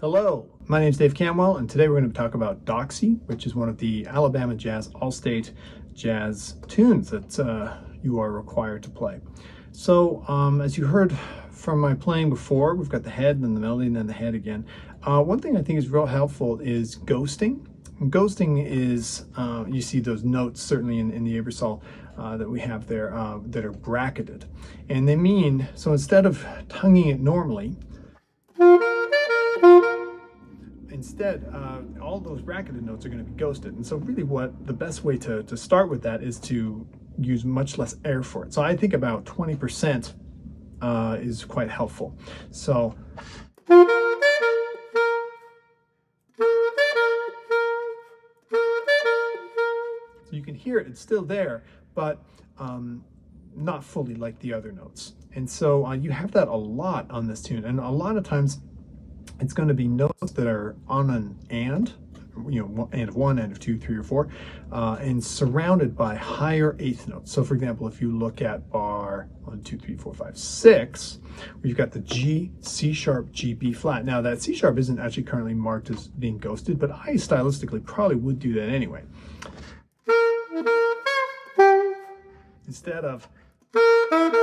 Hello, my name is Dave Camwell, and today we're going to talk about Doxy, which is one of the Alabama Jazz All-State Jazz tunes that you are required to play. So, as you heard from my playing before, we've got the head, then the melody, and then the head again. One thing I think is real helpful is ghosting. And ghosting is, you see those notes certainly in the Ebersol that we have there that are bracketed. And they mean, so instead of tonguing it normally, instead, all those bracketed notes are going to be ghosted. And so really what the best way to start with that is to use much less air for it. So I think about 20% is quite helpful. So you can hear it, it's still there, but not fully like the other notes. And so you have that a lot on this tune. And a lot of times it's going to be notes that are on an and, and of one, and of two, three, or four, and surrounded by higher eighth notes. So for example, if you look at bar 1, 2, 3, 4, 5, 6, we've got the G, C sharp, G, B flat. Now that C sharp isn't actually currently marked as being ghosted, but I stylistically probably would do that anyway. Instead of, I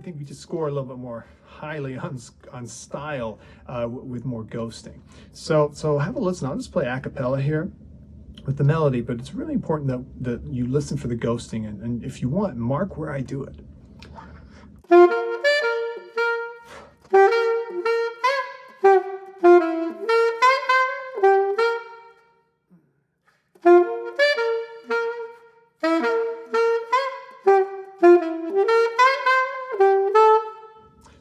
think we just score a little bit more highly on style with more ghosting. So have a listen. I'll just play a cappella here with the melody, but it's really important that you listen for the ghosting, and if you want, mark where I do it.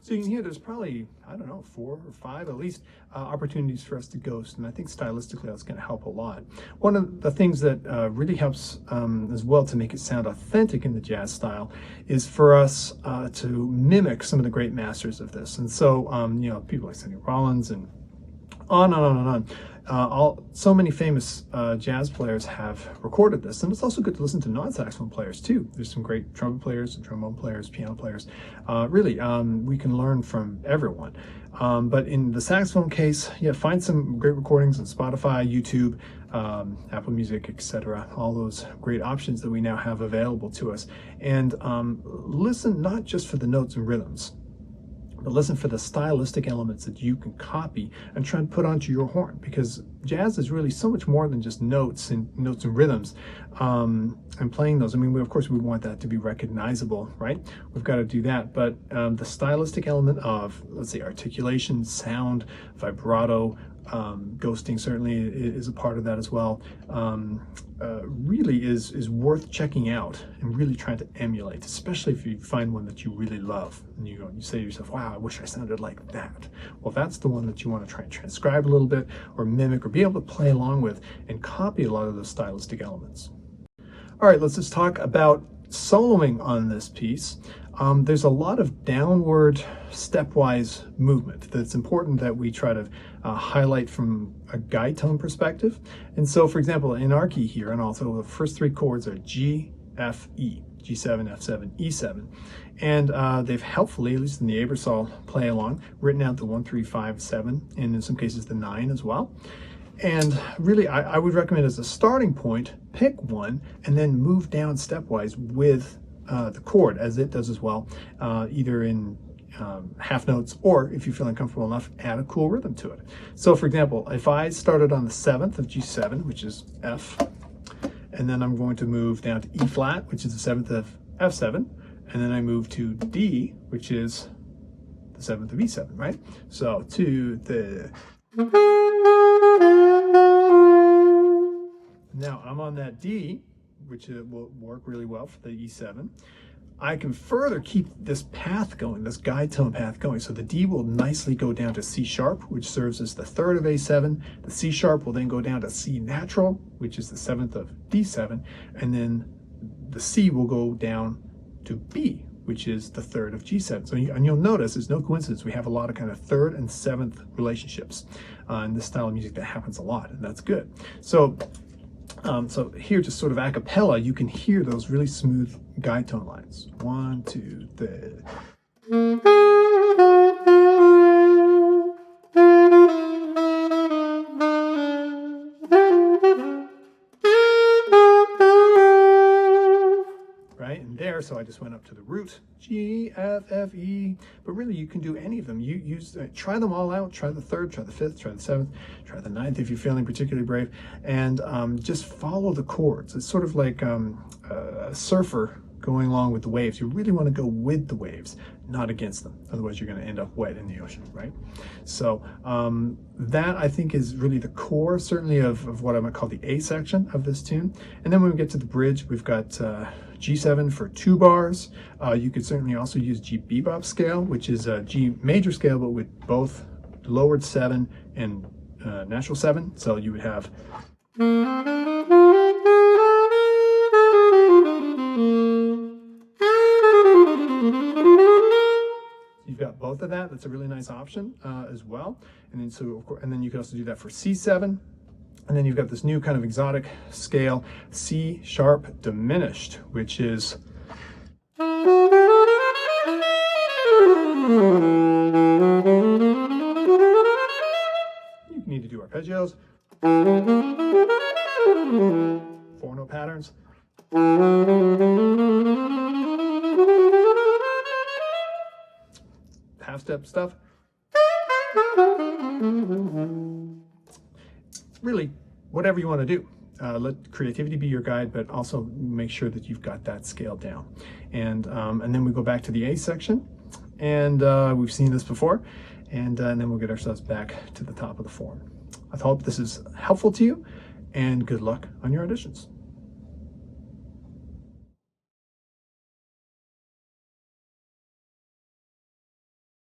So you can hear there's probably, I don't know, 4 or 5 at least opportunities for us to ghost, and I think stylistically that's going to help a lot. One of the things that really helps as well to make it sound authentic in the jazz style is for us to mimic some of the great masters of this. And so, people like Sonny Rollins and on and on and on. So many famous jazz players have recorded this, and it's also good to listen to non-saxophone players too. There's some great trumpet players, trombone players, piano players. Really, we can learn from everyone. But in the saxophone case, find some great recordings on Spotify, YouTube, Apple Music, etc. All those great options that we now have available to us. And listen not just for the notes and rhythms, but listen for the stylistic elements that you can copy and try and put onto your horn, because jazz is really so much more than just notes and rhythms and playing those. I mean, of course we want that to be recognizable, right? We've got to do that, but the stylistic element of, let's say, articulation, sound, vibrato, Ghosting certainly is a part of that as well. Really is worth checking out and really trying to emulate, especially if you find one that you really love and you say to yourself, wow, I wish I sounded like that. Well, that's the one that you want to try and transcribe a little bit or mimic or be able to play along with and copy a lot of those stylistic elements. All right, let's just talk about soloing on this piece. There's a lot of downward stepwise movement that's important that we try to highlight from a guide tone perspective. And so, for example, in our key here and also the first three chords are G, F, E, G7, F7, E7. And they've helpfully, at least in the Ebersol play along, written out the 1, 3, 5, 7, and in some cases the 9 as well. And really, I would recommend as a starting point, pick one and then move down stepwise with the chord as it does as well, either in half notes, or if you're feeling comfortable enough, add a cool rhythm to it. So for example, if I started on the 7th of G7, which is F, and then I'm going to move down to E flat, which is the 7th of F7, and then I move to D, which is the 7th of E7, right? So to the... Now I'm on that D, which will work really well for the E7. I can further keep this path going, this guide tone path going. So the D will nicely go down to C sharp, which serves as the 3rd of A7. The C sharp will then go down to C natural, which is the 7th of D7. And then the C will go down to B, which is the 3rd of G7. So and you'll notice, there's no coincidence, we have a lot of kind of 3rd and 7th relationships in this style of music. That happens a lot, and that's good. So here, just sort of a cappella, you can hear those really smooth guide tone lines. 1, 2, 3. Right, and there, so I just went up to the root, G, F, F, E, but really you can do any of them. You try them all out, try the 3rd, try the 5th, try the 7th, try the 9th if you're feeling particularly brave, and just follow the chords. It's sort of like a surfer going along with the waves. You really want to go with the waves, not against them. Otherwise you're going to end up wet in the ocean, right? So that I think is really the core, certainly of what I might call the A section of this tune. And then when we get to the bridge, we've got G7 for 2 bars. You could certainly also use G bebop scale, which is a G major scale, but with both lowered 7 and natural 7. So you would have... You've got both of that. That's a really nice option as well. And then and then you can also do that for C7. And then you've got this new kind of exotic scale, C sharp diminished, which is you need to do arpeggios, 4-note patterns. Half-step stuff. Really, whatever you want to do. Let creativity be your guide, but also make sure that you've got that scale down. And then we go back to the A section, and we've seen this before, and then we'll get ourselves back to the top of the form. I hope this is helpful to you, and good luck on your auditions.